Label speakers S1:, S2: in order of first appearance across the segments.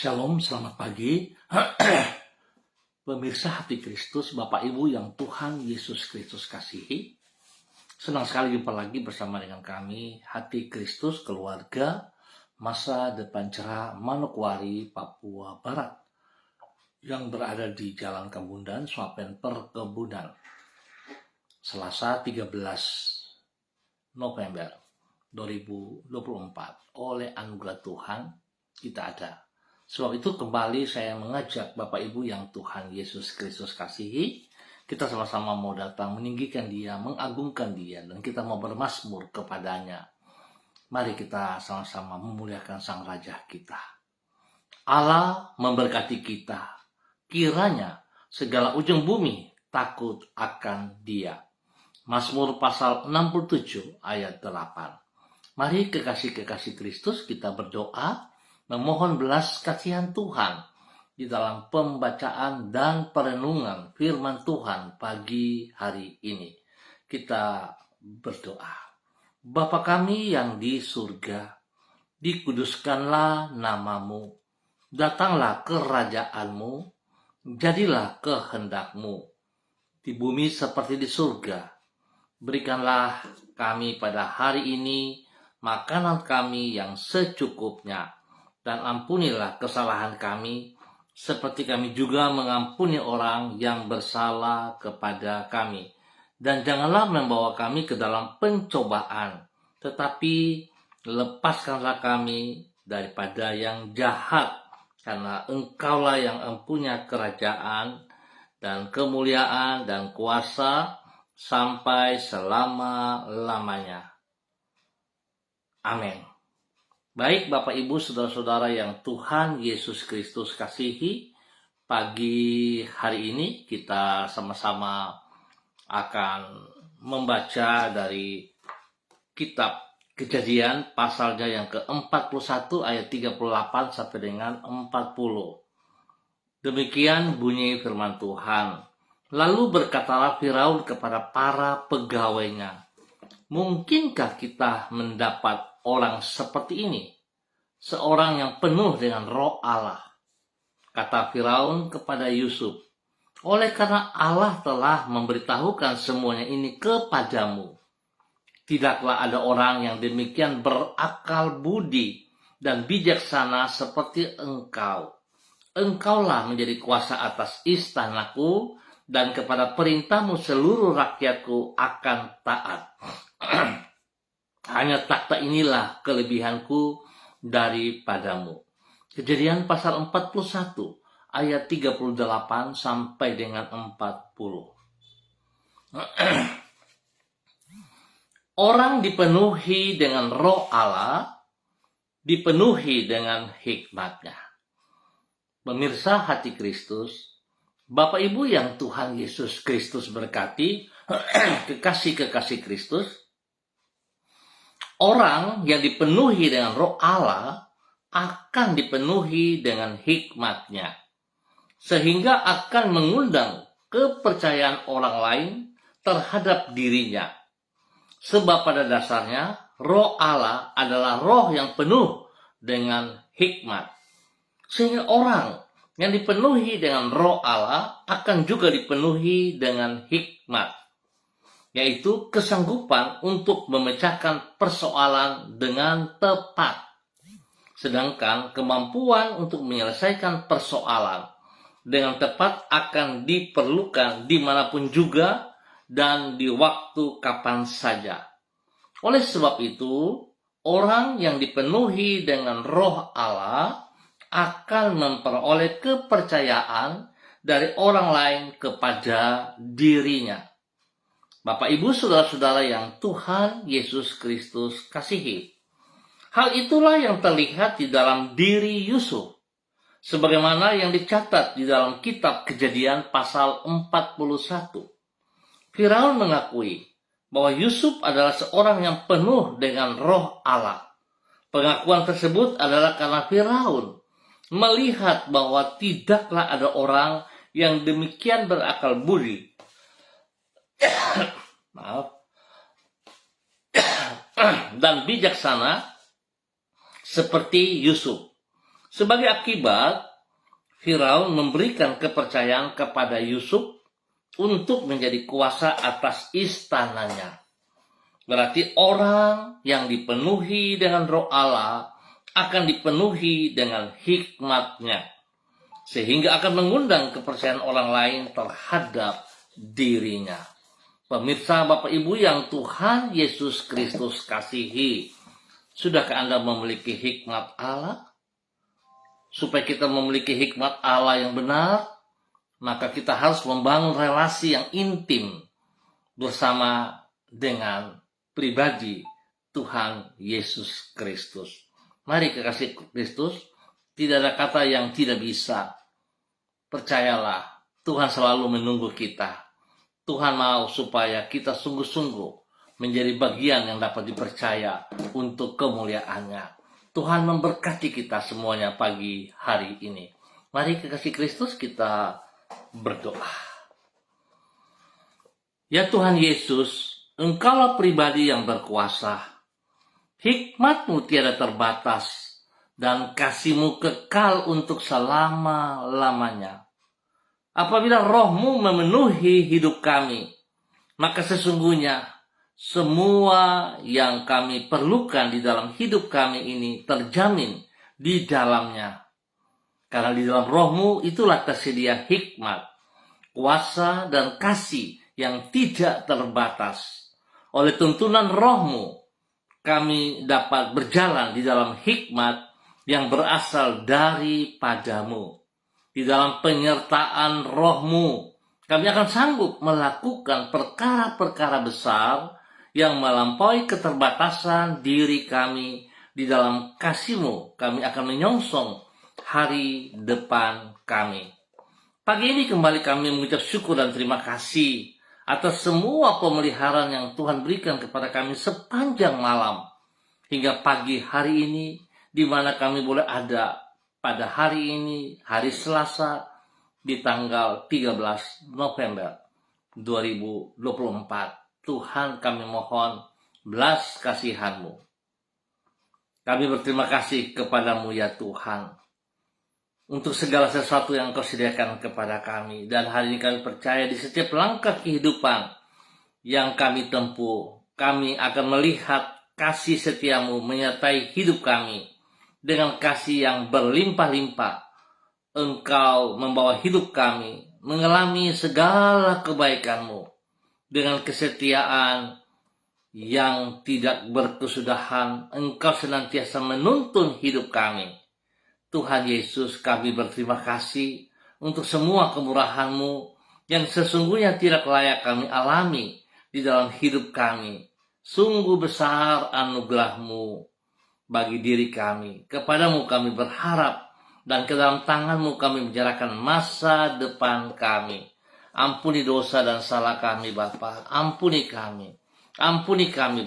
S1: Shalom, selamat pagi. Pemirsa hati Kristus, Bapak Ibu yang Tuhan Yesus Kristus kasihi. Senang sekali jumpa lagi bersama dengan kami, Hati Kristus Keluarga, Masa Depan Cerah, Manokwari, Papua Barat, yang berada di Jalan Kebundan, Swapen Perkebunan. Selasa 13 November 2024. Oleh anugerah Tuhan, kita ada. Sebab itu kembali saya mengajak Bapak Ibu yang Tuhan Yesus Kristus kasihi, kita sama-sama mau datang meninggikan Dia, mengagungkan Dia, dan kita mau bermazmur kepadanya. Mari kita sama-sama memuliakan Sang Raja kita. Allah memberkati kita, kiranya segala ujung bumi takut akan Dia. Mazmur pasal 67 ayat 8. Mari kekasih-kekasih Kristus kita berdoa, memohon belas kasihan Tuhan di dalam pembacaan dan perenungan firman Tuhan pagi hari ini. Kita berdoa. Bapa kami yang di surga, dikuduskanlah namamu, datanglah kerajaanmu, jadilah kehendakmu di bumi seperti di surga. Berikanlah kami pada hari ini makanan kami yang secukupnya, dan ampunilah kesalahan kami, seperti kami juga mengampuni orang yang bersalah kepada kami. Dan janganlah membawa kami ke dalam pencobaan, tetapi lepaskanlah kami daripada yang jahat, karena Engkaulah yang mempunyai kerajaan dan kemuliaan dan kuasa sampai selama-lamanya. Amin. Baik Bapak Ibu Saudara-saudara yang Tuhan Yesus Kristus kasihi, pagi hari ini kita sama-sama akan membaca dari kitab Kejadian pasalnya yang ke-41 ayat 38 sampai dengan 40. Demikian bunyi firman Tuhan. Lalu berkatalah Firaun kepada para pegawainya, mungkinkah kita mendapat orang seperti ini, seorang yang penuh dengan roh Allah? Kata Firaun kepada Yusuf, oleh karena Allah telah memberitahukan semuanya ini kepadamu, tidaklah ada orang yang demikian berakal budi dan bijaksana seperti engkau. Engkaulah menjadi kuasa atas istanaku, dan kepada perintahmu seluruh rakyatku akan taat. Hanya takhta inilah kelebihanku daripadamu. Kejadian pasal 41 ayat 38 sampai dengan 40. Orang dipenuhi dengan roh Allah, dipenuhi dengan hikmatnya. Pemirsa hati Kristus, Bapak Ibu yang Tuhan Yesus Kristus berkati, kekasih-kekasih Kristus, orang yang dipenuhi dengan roh Allah akan dipenuhi dengan hikmatnya, sehingga akan mengundang kepercayaan orang lain terhadap dirinya. Sebab pada dasarnya roh Allah adalah roh yang penuh dengan hikmat. Sehingga orang yang dipenuhi dengan roh Allah akan juga dipenuhi dengan hikmat, yaitu kesanggupan untuk memecahkan persoalan dengan tepat. Sedangkan kemampuan untuk menyelesaikan persoalan dengan tepat akan diperlukan dimanapun juga dan di waktu kapan saja. Oleh sebab itu, orang yang dipenuhi dengan roh Allah akan memperoleh kepercayaan dari orang lain kepada dirinya. Bapak Ibu Saudara-saudara yang Tuhan Yesus Kristus kasihi, hal itulah yang terlihat di dalam diri Yusuf, sebagaimana yang dicatat di dalam kitab Kejadian pasal 41. Firaun mengakui bahwa Yusuf adalah seorang yang penuh dengan roh Allah. Pengakuan tersebut adalah karena Firaun melihat bahwa tidaklah ada orang yang demikian berakal budi dan bijaksana seperti Yusuf, Sebagai akibat, Firaun memberikan kepercayaan kepada Yusuf untuk menjadi kuasa atas istananya. Berarti orang yang dipenuhi dengan roh Allah akan dipenuhi dengan hikmatnya, sehingga akan mengundang kepercayaan orang lain terhadap dirinya. Pemirsa, Bapak Ibu yang Tuhan Yesus Kristus kasihi, sudahkah Anda memiliki hikmat Allah? Supaya kita memiliki hikmat Allah yang benar, maka kita harus membangun relasi yang intim bersama dengan pribadi Tuhan Yesus Kristus. Mari kekasih Kristus, tidak ada kata yang tidak bisa. Percayalah, Tuhan selalu menunggu kita. Tuhan mau supaya kita sungguh-sungguh menjadi bagian yang dapat dipercaya untuk kemuliaan-Nya. Tuhan memberkati kita semuanya pagi hari ini. Mari kekasih Kristus, kita berdoa. Ya Tuhan Yesus, Engkaulah pribadi yang berkuasa. Hikmat-Mu tiada terbatas dan kasih-Mu kekal untuk selama-lamanya. Apabila Roh-Mu memenuhi hidup kami, maka sesungguhnya semua yang kami perlukan di dalam hidup kami ini terjamin di dalamnya. Karena di dalam Roh-Mu itulah tersedia hikmat, kuasa, dan kasih yang tidak terbatas. Oleh tuntunan Roh-Mu, kami dapat berjalan di dalam hikmat yang berasal daripadamu. Di dalam penyertaan Roh-Mu, kami akan sanggup melakukan perkara-perkara besar yang melampaui keterbatasan diri kami. Di dalam kasih-Mu, kami akan menyongsong hari depan kami. Pagi ini kembali kami mengucap syukur dan terima kasih atas semua pemeliharaan yang Tuhan berikan kepada kami sepanjang malam hingga pagi hari ini, di mana kami boleh ada pada hari ini, hari Selasa, di tanggal 13 November 2024. Tuhan, kami mohon belas kasihan-Mu. Kami berterima kasih kepada-Mu ya Tuhan, untuk segala sesuatu yang Engkau sediakan kepada kami. Dan hari ini kami percaya di setiap langkah kehidupan yang kami tempuh, kami akan melihat kasih setia-Mu menyertai hidup kami. Dengan kasih yang berlimpah-limpah, Engkau membawa hidup kami mengalami segala kebaikan-Mu. Dengan kesetiaan yang tidak berkesudahan, Engkau senantiasa menuntun hidup kami. Tuhan Yesus, kami berterima kasih untuk semua kemurahan-Mu yang sesungguhnya tidak layak kami alami di dalam hidup kami. Sungguh besar anugerah-Mu bagi diri kami. Kepadamu kami berharap, dan ke dalam tangan-Mu kami menyerahkan masa depan kami. Ampuni dosa dan salah kami Bapa. Ampuni kami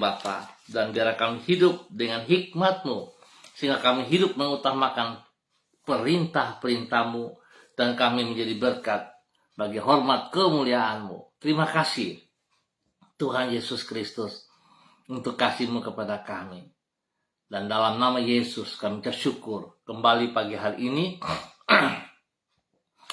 S1: Bapa. Dan biarlah kami hidup dengan hikmat-Mu, sehingga kami hidup mengutamakan perintah-perintah-Mu, dan kami menjadi berkat bagi hormat kemuliaan-Mu. Terima kasih Tuhan Yesus Kristus untuk kasih-Mu kepada kami. Dan dalam nama Yesus kami bersyukur kembali pagi hari ini.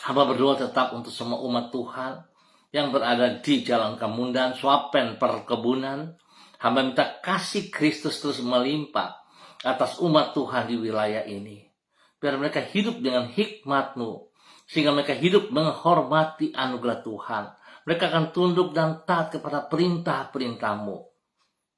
S1: Hamba berdoa tetap untuk semua umat Tuhan yang berada di Jalan Kemundan, Swapen, Perkebunan. Hamba minta kasih Kristus terus melimpah atas umat Tuhan di wilayah ini. Biar mereka hidup dengan hikmat-Mu, sehingga mereka hidup menghormati anugerah Tuhan. Mereka akan tunduk dan taat kepada perintah-perintah-Mu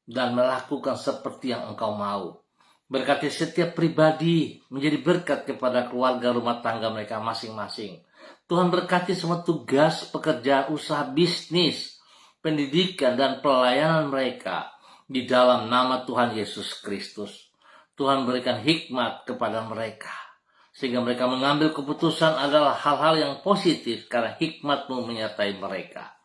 S1: dan melakukan seperti yang Engkau mau. Berkati setiap pribadi menjadi berkat kepada keluarga rumah tangga mereka masing-masing. Tuhan berkati semua tugas, pekerjaan, usaha, bisnis, pendidikan, dan pelayanan mereka di dalam nama Tuhan Yesus Kristus. Tuhan berikan hikmat kepada mereka, sehingga mereka mengambil keputusan adalah hal-hal yang positif karena hikmat-Mu menyertai mereka.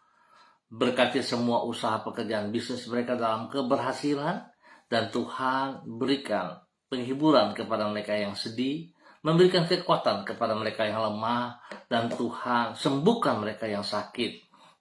S1: Berkati semua usaha, pekerjaan, bisnis mereka dalam keberhasilan, dan Tuhan berikan penghiburan kepada mereka yang sedih, memberikan kekuatan kepada mereka yang lemah, dan Tuhan sembuhkan mereka yang sakit.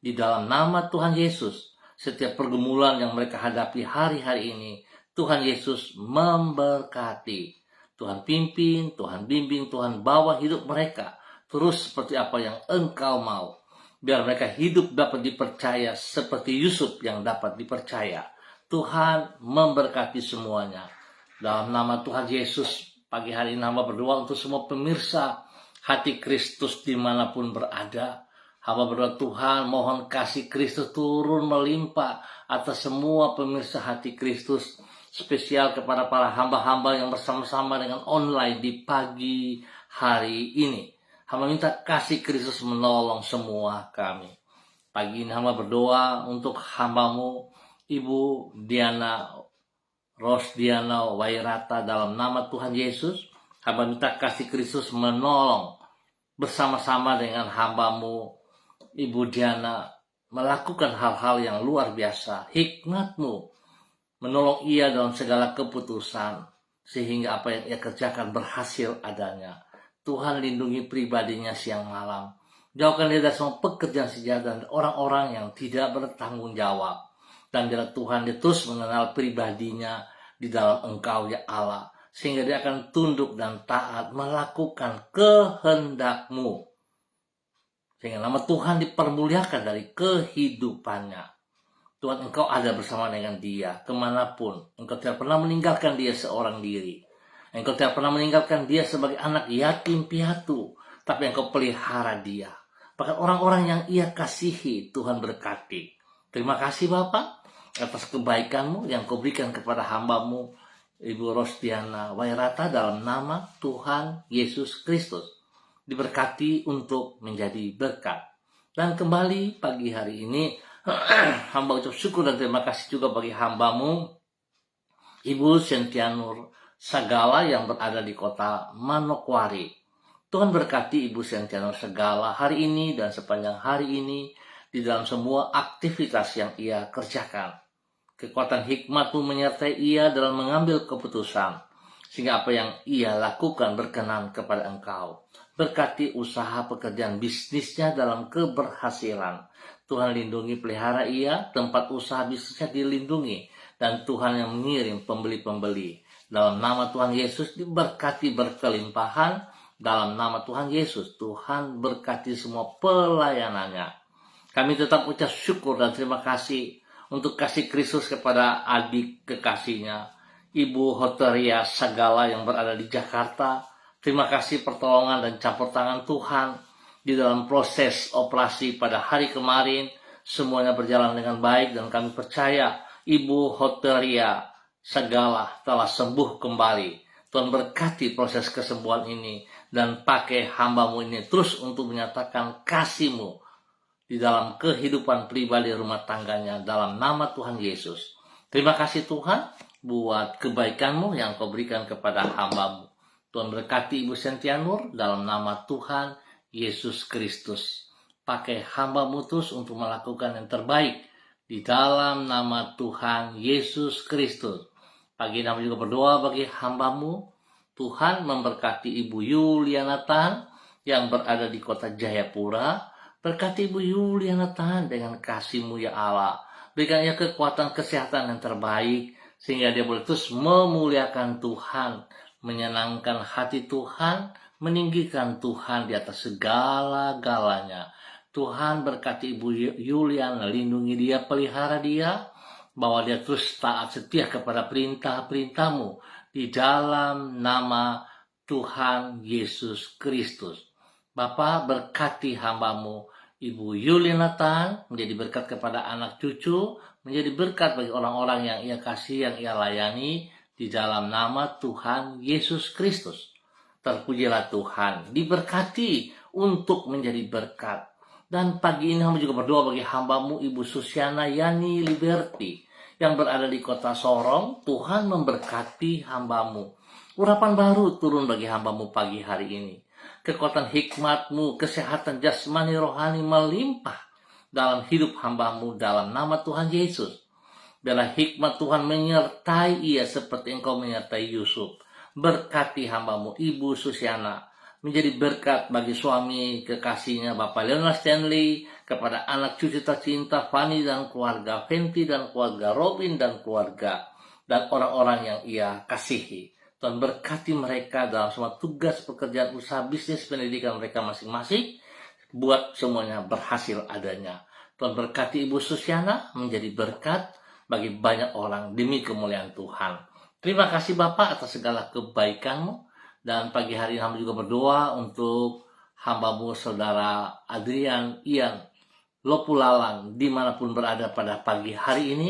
S1: Di dalam nama Tuhan Yesus, setiap pergumulan yang mereka hadapi hari-hari ini, Tuhan Yesus memberkati. Tuhan pimpin, Tuhan bimbing, Tuhan bawa hidup mereka terus seperti apa yang Engkau mau. Biar mereka hidup dapat dipercaya seperti Yusuf yang dapat dipercaya. Tuhan memberkati semuanya. Dalam nama Tuhan Yesus, pagi hari ini hamba berdoa untuk semua pemirsa Hati Kristus dimanapun berada. Hamba berdoa Tuhan, mohon kasih Kristus turun melimpah atas semua pemirsa Hati Kristus. Spesial kepada para hamba-hamba yang bersama-sama dengan online di pagi hari ini. Hamba minta kasih Kristus menolong semua kami. Pagi ini hamba berdoa untuk hambamu, Ibu Diana Rosdiana Wairata, dalam nama Tuhan Yesus. Hamba minta kasih Kristus menolong bersama-sama dengan hambamu, Ibu Diana, melakukan hal-hal yang luar biasa. Hikmat-Mu menolong ia dalam segala keputusan, sehingga apa yang ia kerjakan berhasil adanya. Tuhan lindungi pribadinya siang malam. Jauhkan dia dari semua pekerjaan sejahat dan orang-orang yang tidak bertanggung jawab. Dan biarlah Tuhan dia terus mengenal pribadinya di dalam Engkau ya Allah, sehingga dia akan tunduk dan taat melakukan kehendak-Mu, sehingga nama Tuhan dipermuliakan dari kehidupannya. Tuhan, Engkau ada bersama dengan dia kemanapun. Engkau tidak pernah meninggalkan dia seorang diri. Engkau tidak pernah meninggalkan dia sebagai anak yatim piatu, tapi Engkau pelihara dia. Bahkan orang-orang yang ia kasihi, Tuhan berkati. Terima kasih Bapa atas kebaikan-Mu yang Kau berikan kepada hamba-Mu, Ibu Rosdiana Wairata, dalam nama Tuhan Yesus Kristus. Diberkati untuk menjadi berkat. Dan kembali pagi hari ini, hamba ucap syukur dan terima kasih juga bagi hamba-Mu, Ibu Sentianur Sagala yang berada di kota Manokwari. Tuhan berkati Ibu Sentianur Sagala hari ini dan sepanjang hari ini di dalam semua aktivitas yang ia kerjakan. Kekuatan hikmat-Mu menyertai ia dalam mengambil keputusan, sehingga apa yang ia lakukan berkenan kepada Engkau. Berkati usaha pekerjaan bisnisnya dalam keberhasilan. Tuhan lindungi pelihara ia, tempat usaha bisnisnya dilindungi, dan Tuhan yang mengirim pembeli-pembeli. Dalam nama Tuhan Yesus diberkati berkelimpahan. Dalam nama Tuhan Yesus, Tuhan berkati semua pelayanannya. Kami tetap ucap syukur dan terima kasih untuk kasih Kristus kepada adik kekasihnya, Ibu Hoteria Sagala yang berada di Jakarta. Terima kasih pertolongan dan campur tangan Tuhan di dalam proses operasi pada hari kemarin. Semuanya berjalan dengan baik dan kami percaya Ibu Hoteria Sagala telah sembuh kembali. Tuhan berkati proses kesembuhan ini dan pakai hamba-Mu ini terus untuk menyatakan kasih-Mu di dalam kehidupan pribadi rumah tangganya dalam nama Tuhan Yesus. Terima kasih Tuhan buat kebaikan-Mu yang Kau berikan kepada hamba-Mu. Tuhan berkati Ibu Sentianur dalam nama Tuhan Yesus Kristus. Pakai hamba-Mu terus untuk melakukan yang terbaik di dalam nama Tuhan Yesus Kristus. Pagi ini kami juga berdoa bagi hamba-Mu. Tuhan memberkati Ibu Yuliana Tan yang berada di kota Jayapura. Berkati Ibu Yuliana Tan dengan kasih-Mu ya Allah. Berikan ia kekuatan kesehatan yang terbaik, sehingga dia boleh terus memuliakan Tuhan, menyenangkan hati Tuhan, meninggikan Tuhan di atas segala-galanya. Tuhan berkati Ibu Yuliana, lindungi dia, pelihara dia, bahwa dia terus taat setia kepada perintah-perintah-Mu di dalam nama Tuhan Yesus Kristus. Bapa, berkati hamba-Mu Ibu Yuliana Tan menjadi berkat kepada anak cucu, menjadi berkat bagi orang-orang yang ia kasih, yang ia layani di dalam nama Tuhan Yesus Kristus. Terpujilah Tuhan, diberkati untuk menjadi berkat. Dan pagi ini hamba juga berdoa bagi hamba-Mu Ibu Susiana Yani Liberty yang berada di kota Sorong. Tuhan memberkati hamba-Mu. Urapan baru turun bagi hamba-Mu pagi hari ini. Kekuatan hikmat-Mu, kesehatan jasmani rohani melimpah dalam hidup hamba-Mu dalam nama Tuhan Yesus. Biarlah hikmat Tuhan menyertai ia seperti Engkau menyertai Yusuf. Berkati hamba-Mu Ibu Susiana menjadi berkat bagi suami kekasihnya Bapak Leonard Stanley, kepada anak cucu tercinta Fanny dan keluarga, Fenty dan keluarga, Robin dan keluarga, dan orang-orang yang ia kasihi. Tuhan berkati mereka dalam semua tugas, pekerjaan, usaha, bisnis, pendidikan mereka masing-masing. Buat semuanya berhasil adanya. Tuhan berkati Ibu Susiana menjadi berkat bagi banyak orang demi kemuliaan Tuhan. Terima kasih Bapak atas segala kebaikan-Mu. Dan pagi hari ini hamba juga berdoa untuk hamba-Mu Saudara Adrian Ian Lopulalang dimanapun berada pada pagi hari ini.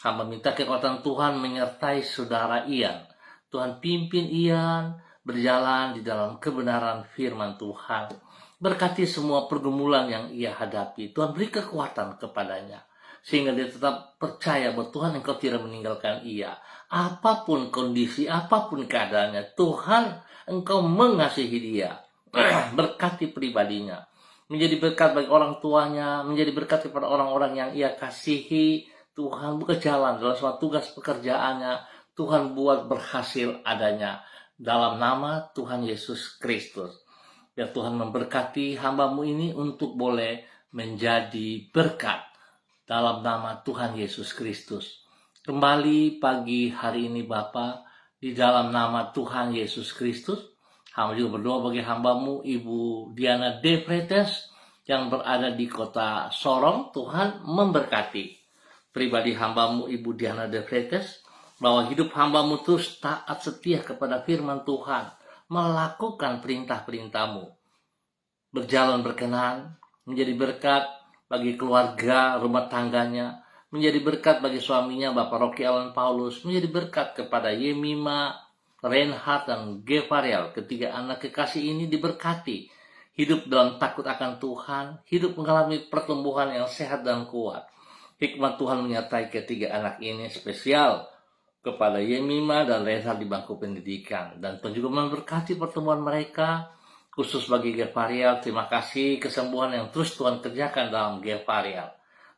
S1: Hamba minta kekuatan Tuhan menyertai Saudara Ian. Tuhan pimpin Ian berjalan di dalam kebenaran firman Tuhan. Berkati semua pergumulan yang ia hadapi. Tuhan beri kekuatan kepadanya. Sehingga dia tetap percaya bahwa Tuhan Engkau tidak meninggalkan ia. Apapun kondisi, apapun keadaannya, Tuhan Engkau mengasihi dia. Berkati pribadinya. Menjadi berkat bagi orang tuanya. Menjadi berkat kepada orang-orang yang ia kasihi. Tuhan buka jalan dalam semua tugas pekerjaannya. Tuhan buat berhasil adanya dalam nama Tuhan Yesus Kristus. Ya Tuhan memberkati hamba-Mu ini untuk boleh menjadi berkat dalam nama Tuhan Yesus Kristus. Kembali pagi hari ini Bapa, di dalam nama Tuhan Yesus Kristus, hamba juga berdoa bagi hamba-Mu Ibu Diana De Freitas yang berada di kota Sorong. Tuhan memberkati pribadi hamba-Mu Ibu Diana De Freitas, bahwa hidup hamba-Mu terus taat setia kepada firman Tuhan, melakukan perintah-perintah-Mu, berjalan berkenan, menjadi berkat bagi keluarga, rumah tangganya, menjadi berkat bagi suaminya Bapak Rocky Alan Paulus, menjadi berkat kepada Yemima, Reinhard, dan Gevariel. Ketiga anak kekasih ini diberkati, hidup dalam takut akan Tuhan, hidup mengalami pertumbuhan yang sehat dan kuat. Hikmat Tuhan menyertai ketiga anak ini spesial kepada Yemima dan Reinhard di bangku pendidikan. Dan Tuhan juga memberkati pertemuan mereka, khusus bagi Gevariel. Terima kasih kesembuhan yang terus Tuhan kerjakan dalam Gevariel.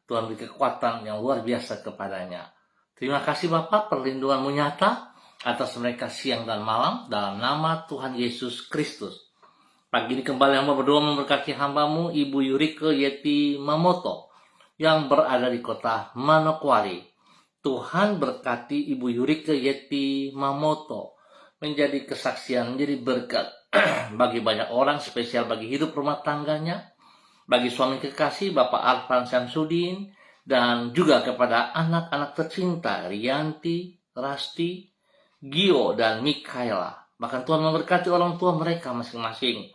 S1: Tuhan beri kekuatan yang luar biasa kepadanya. Terima kasih Bapak, perlindungan-Mu nyata atas mereka siang dan malam dalam nama Tuhan Yesus Kristus. Pagi ini kembali hamba berdoa memberkati hamba-Mu Ibu Yurike Yeti Mamoto yang berada di kota Manokwari. Tuhan berkati Ibu Yurike Yeti Mamoto menjadi kesaksian, menjadi berkat bagi banyak orang, spesial bagi hidup rumah tangganya, bagi suami kekasih Bapak Arfan Samsudin, dan juga kepada anak-anak tercinta Rianti, Rasti, Gio, dan Mikaela. Bahkan Tuhan memberkati orang tua mereka masing-masing,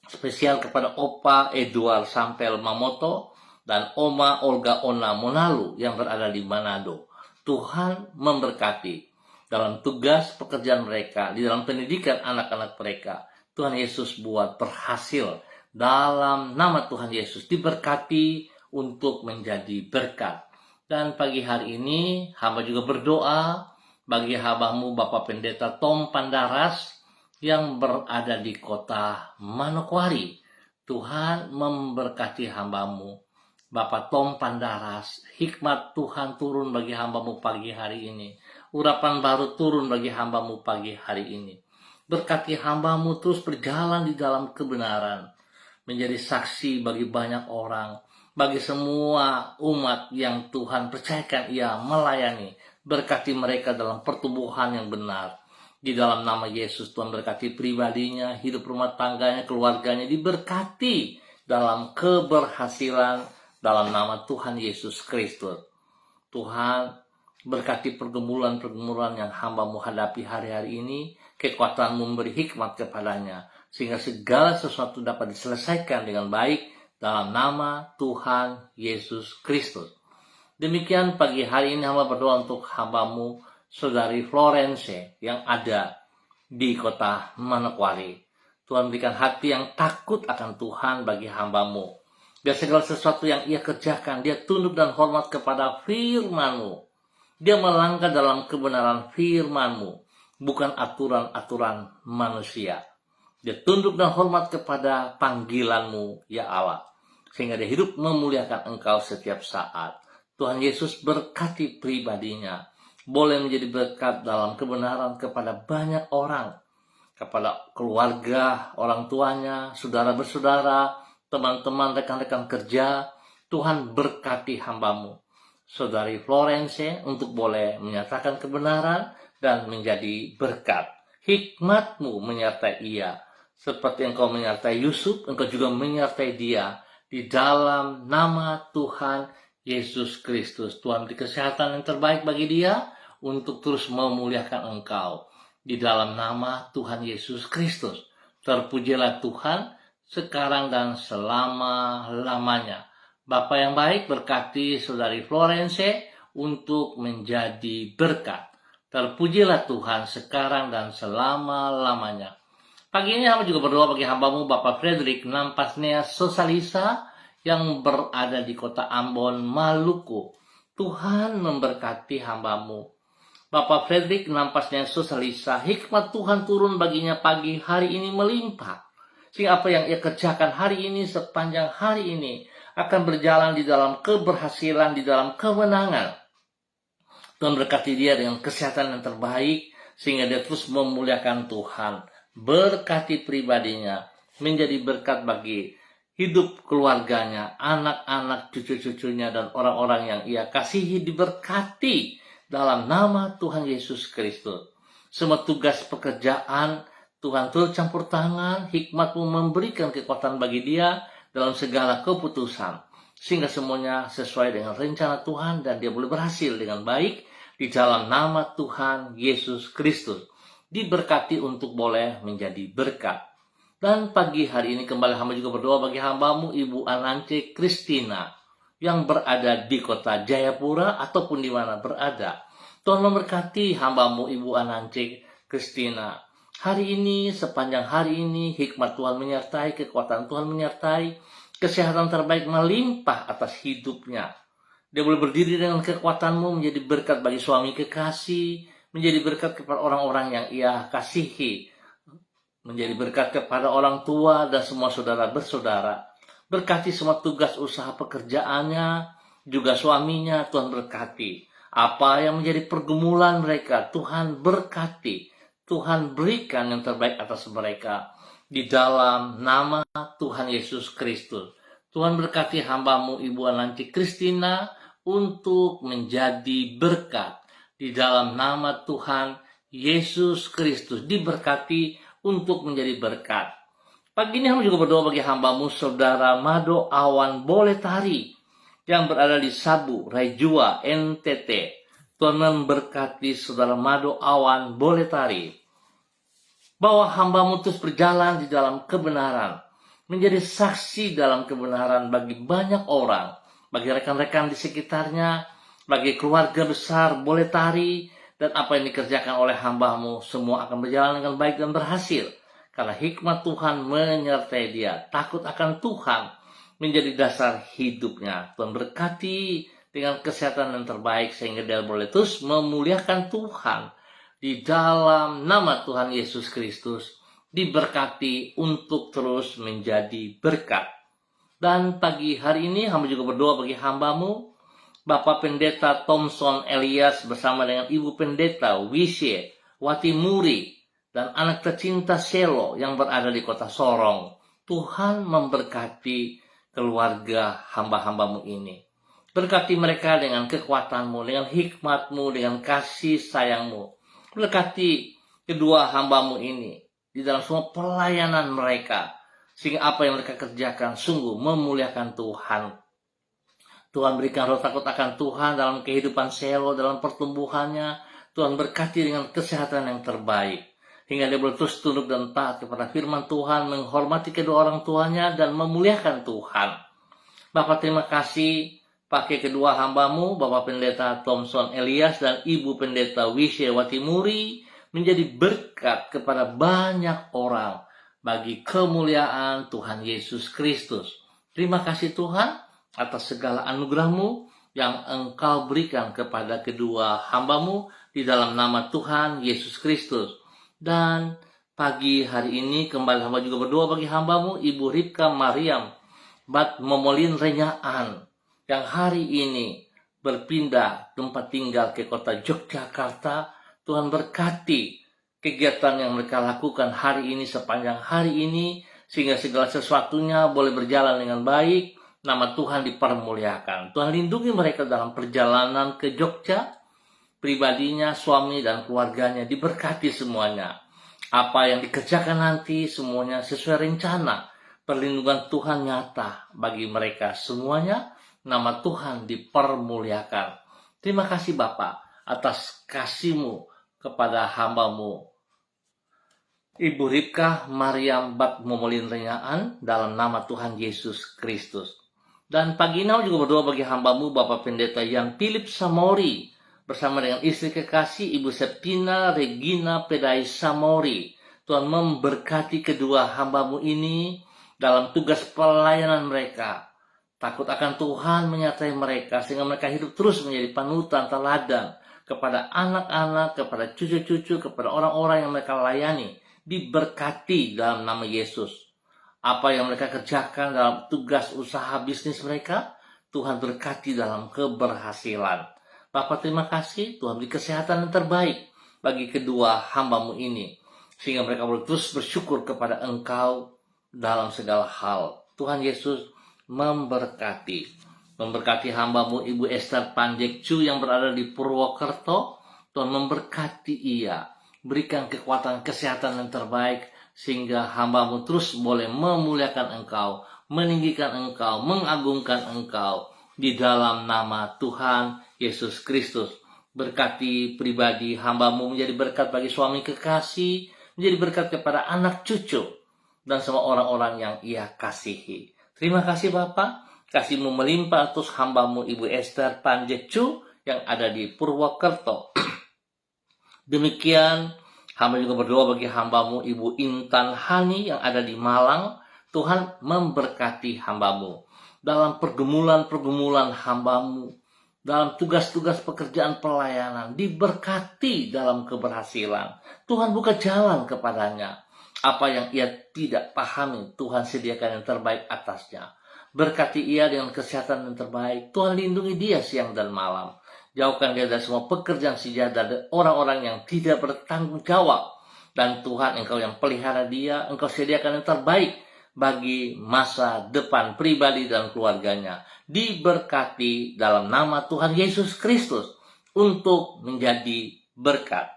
S1: spesial kepada Opa Edward Sampel Mamoto dan Oma Olga Ona Monalu yang berada di Manado. Tuhan memberkati dalam tugas pekerjaan mereka, di dalam pendidikan anak-anak mereka. Tuhan Yesus buat berhasil dalam nama Tuhan Yesus, diberkati untuk menjadi berkat. Dan pagi hari ini hamba juga berdoa bagi hamba-Mu Bapak Pendeta Tom Pandaras yang berada di kota Manokwari. Tuhan memberkati hamba-Mu Bapak Tom Pandaras. Hikmat Tuhan turun bagi hamba-Mu pagi hari ini. Urapan baru turun bagi hamba-Mu pagi hari ini. Berkati hamba-Mu terus berjalan di dalam kebenaran, menjadi saksi bagi banyak orang, bagi semua umat yang Tuhan percayakan ia melayani. Berkati mereka dalam pertumbuhan yang benar. Di dalam nama Yesus, Tuhan berkati pribadinya, hidup rumah tangganya, keluarganya diberkati dalam keberhasilan dalam nama Tuhan Yesus Kristus. Tuhan berkati pergumulan-pergumulan yang hamba-Mu hadapi hari-hari ini. Kekuatan-Mu memberi hikmat kepadanya, sehingga segala sesuatu dapat diselesaikan dengan baik dalam nama Tuhan Yesus Kristus. Demikian pagi hari ini hamba berdoa untuk hamba-Mu Saudari Florence yang ada di kota Manokwari. Tuhan berikan hati yang takut akan Tuhan bagi hamba-Mu. Biar segala sesuatu yang ia kerjakan, dia tunduk dan hormat kepada firman-Mu. Dia melangkah dalam kebenaran firman-Mu, bukan aturan-aturan manusia. Dia tunduk dan hormat kepada panggilan-Mu, ya Allah. Sehingga dia hidup memuliakan Engkau setiap saat. Tuhan Yesus berkati pribadinya. Boleh menjadi berkat dalam kebenaran kepada banyak orang. Kepada keluarga, orang tuanya, saudara bersaudara, teman-teman, rekan-rekan kerja. Tuhan berkati hamba-Mu Saudari Florence untuk boleh menyatakan kebenaran dan menjadi berkat. Hikmat-Mu menyertai ia. Seperti Engkau menyertai Yusuf, Engkau juga menyertai dia. Di dalam nama Tuhan Yesus Kristus. Tuhan beri kesehatan yang terbaik bagi dia untuk terus memuliakan Engkau. Di dalam nama Tuhan Yesus Kristus. Terpujilah Tuhan sekarang dan selama-lamanya. Bapa yang baik, berkati saudari Florence untuk menjadi berkat. Terpujilah Tuhan sekarang dan selama-lamanya. Pagi ini hamba juga berdoa bagi hambamu Bapak Frederick Nampasnea Sosalisa yang berada di kota Ambon, Maluku. Tuhan memberkati hambamu. Bapak Frederick Nampasnea Sosalisa, hikmat Tuhan turun baginya pagi hari ini melimpah. Sehingga apa yang ia kerjakan hari ini sepanjang hari ini akan berjalan di dalam keberhasilan, di dalam kemenangan. Tuhan berkati dia dengan kesehatan yang terbaik sehingga dia terus memuliakan Tuhan. Berkati pribadinya, menjadi berkat bagi hidup keluarganya, anak-anak, cucu-cucunya, dan orang-orang yang ia kasihi diberkati dalam nama Tuhan Yesus Kristus. Semua tugas pekerjaan Tuhan turut campur tangan, hikmat-Mu memberikan kekuatan bagi dia dalam segala keputusan. Sehingga semuanya sesuai dengan rencana Tuhan dan dia boleh berhasil dengan baik di dalam nama Tuhan Yesus Kristus. Diberkati untuk boleh menjadi berkat. Dan pagi hari ini kembali hamba juga berdoa bagi hambamu Ibu Anance Kristina yang berada di kota Jayapura ataupun di mana berada. Tuhan memberkati hambamu Ibu Anance Kristina. Hari ini, sepanjang hari ini, hikmat Tuhan menyertai, kekuatan Tuhan menyertai, kesehatan terbaik melimpah atas hidupnya. Dia boleh berdiri dengan kekuatan-Mu menjadi berkat bagi suami kekasih, menjadi berkat kepada orang-orang yang ia kasihi, menjadi berkat kepada orang tua dan semua saudara bersaudara. Berkati semua tugas usaha pekerjaannya, juga suaminya, Tuhan berkati. Apa yang menjadi pergumulan mereka, Tuhan berkati. Tuhan berikan yang terbaik atas mereka. Di dalam nama Tuhan Yesus Kristus. Tuhan berkati hambamu Ibu Ananti Kristina untuk menjadi berkat. Di dalam nama Tuhan Yesus Kristus, diberkati untuk menjadi berkat. Pagi ini hamba juga berdoa bagi hambamu Saudara Mado Awan Boletari yang berada di Sabu, Raijua, NTT. Tuhan memberkati Saudara Mado Awan Boletari, bahwa hambamu terus berjalan di dalam kebenaran, menjadi saksi dalam kebenaran bagi banyak orang, bagi rekan-rekan di sekitarnya, bagi keluarga besar Boletari, dan apa yang dikerjakan oleh hambamu semua akan berjalan dengan baik dan berhasil. Karena hikmat Tuhan menyertai dia. Takut akan Tuhan menjadi dasar hidupnya. Tuhan berkati dengan kesehatan yang terbaik sehingga dia boleh terus memuliakan Tuhan. Di dalam nama Tuhan Yesus Kristus, diberkati untuk terus menjadi berkat. Dan pagi hari ini hamba juga berdoa bagi hambamu Bapak Pendeta Thompson Elias bersama dengan Ibu Pendeta Wisye Watimuri dan anak tercinta Selo yang berada di kota Sorong. Tuhan memberkati keluarga hamba-hambamu ini. Berkati mereka dengan kekuatan-Mu, dengan hikmat-Mu, dengan kasih sayang-Mu. Berkati kedua hamba-Mu ini di dalam semua pelayanan mereka, sehingga apa yang mereka kerjakan sungguh memuliakan Tuhan. Tuhan berikan roh takut akan Tuhan dalam kehidupan Selo, dalam pertumbuhannya. Tuhan berkati dengan kesehatan yang terbaik, hingga dia boleh terus tunduk dan taat kepada firman Tuhan, menghormati kedua orang tuanya, dan memuliakan Tuhan. Bapak terima kasih, pakai kedua hambamu, Bapak Pendeta Thompson Elias dan Ibu Pendeta Wisye Watimuri, menjadi berkat kepada banyak orang, bagi kemuliaan Tuhan Yesus Kristus. Terima kasih Tuhan, atas segala anugerah-Mu yang Engkau berikan kepada kedua hamba-Mu di dalam nama Tuhan Yesus Kristus. Dan pagi hari ini kembali hamba juga berdoa bagi hamba-Mu Ibu Ripka Mariam Bat Momolin Renyaan yang hari ini berpindah tempat tinggal ke kota Yogyakarta. Tuhan berkati kegiatan yang mereka lakukan hari ini sepanjang hari ini, sehingga segala sesuatunya boleh berjalan dengan baik. Nama Tuhan dipermuliakan. Tuhan lindungi mereka dalam perjalanan ke Jogja. pribadinya, suami dan keluarganya diberkati semuanya. Apa yang dikerjakan nanti semuanya sesuai rencana. Perlindungan Tuhan nyata bagi mereka semuanya. Nama Tuhan dipermuliakan. Terima kasih Bapa atas kasih-Mu kepada hamba-Mu Ibu Ribkah Mariam Bat Momolin Renyaan dalam nama Tuhan Yesus Kristus. Dan pagi ini juga berdoa bagi hamba-Mu Bapak Pendeta Yan Philip Samori bersama dengan istri kekasih Ibu Septina Regina Pedai Samori. Tuhan memberkati kedua hamba-Mu ini dalam tugas pelayanan mereka. Takut akan Tuhan menyertai mereka sehingga mereka hidup terus menjadi panutan teladan kepada anak-anak, kepada cucu-cucu, kepada orang-orang yang mereka layani. Diberkati dalam nama Yesus. Apa yang mereka kerjakan dalam tugas usaha bisnis mereka, Tuhan berkati dalam keberhasilan. Bapak terima kasih, Tuhan beri kesehatan yang terbaik bagi kedua hamba-Mu ini. Sehingga mereka boleh terus bersyukur kepada Engkau dalam segala hal. Tuhan Yesus memberkati. Memberkati hamba-Mu Ibu Esther Panjekcu yang berada di Purwokerto. Tuhan memberkati ia. Berikan kekuatan kesehatan yang terbaik sehingga hamba-Mu terus boleh memuliakan Engkau, meninggikan Engkau, mengagungkan Engkau di dalam nama Tuhan Yesus Kristus. Berkati pribadi hamba-Mu menjadi berkat bagi suami kekasih, menjadi berkat kepada anak cucu dan semua orang-orang yang ia kasihi. Terima kasih Bapa, kasih-Mu melimpah atas hamba-Mu Ibu Esther Panjekcu yang ada di Purwokerto. Demikian, hamba juga berdoa bagi hamba-Mu Ibu Intan Hani yang ada di Malang. Tuhan memberkati hamba-Mu dalam pergumulan-pergumulan hamba-Mu, dalam tugas-tugas pekerjaan pelayanan, diberkati dalam keberhasilan. Tuhan buka jalan kepadanya. Apa yang ia tidak pahami, Tuhan sediakan yang terbaik atasnya. Berkati ia dengan kesehatan yang terbaik. Tuhan lindungi dia siang dan malam. Jauhkan dia dari semua pekerjaan sejadah dan orang-orang yang tidak bertanggung jawab. Dan Tuhan, Engkau yang pelihara dia, Engkau sediakan yang terbaik bagi masa depan pribadi dan keluarganya. Diberkati dalam nama Tuhan Yesus Kristus untuk menjadi berkat.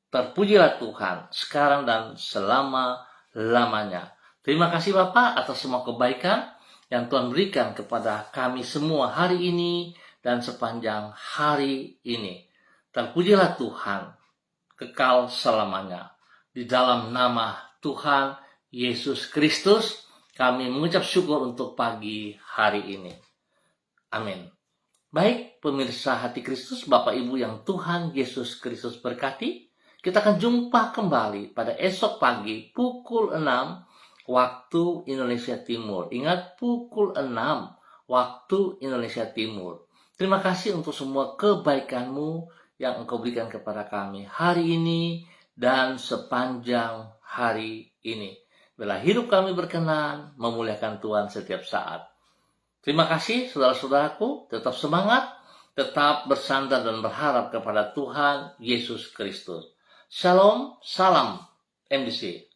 S1: Terpujilah Tuhan sekarang dan selama-lamanya. Terima kasih Bapak atas semua kebaikan yang Tuhan berikan kepada kami semua hari ini dan sepanjang hari ini. Terpujilah Tuhan kekal selamanya. Di dalam nama Tuhan Yesus Kristus kami mengucap syukur untuk pagi hari ini. Amin. Baik pemirsa hati Kristus, Bapak Ibu yang Tuhan Yesus Kristus berkati, kita akan jumpa kembali pada esok pagi pukul 6 waktu Indonesia Timur. Ingat, pukul 6 waktu Indonesia Timur. Terima kasih untuk semua kebaikan-Mu yang Engkau berikan kepada kami hari ini dan sepanjang hari ini. Bila hidup kami berkenan, memuliakan Tuhan setiap saat. Terima kasih saudara-saudaraku, tetap semangat, tetap bersandar dan berharap kepada Tuhan Yesus Kristus. Shalom, salam MDC.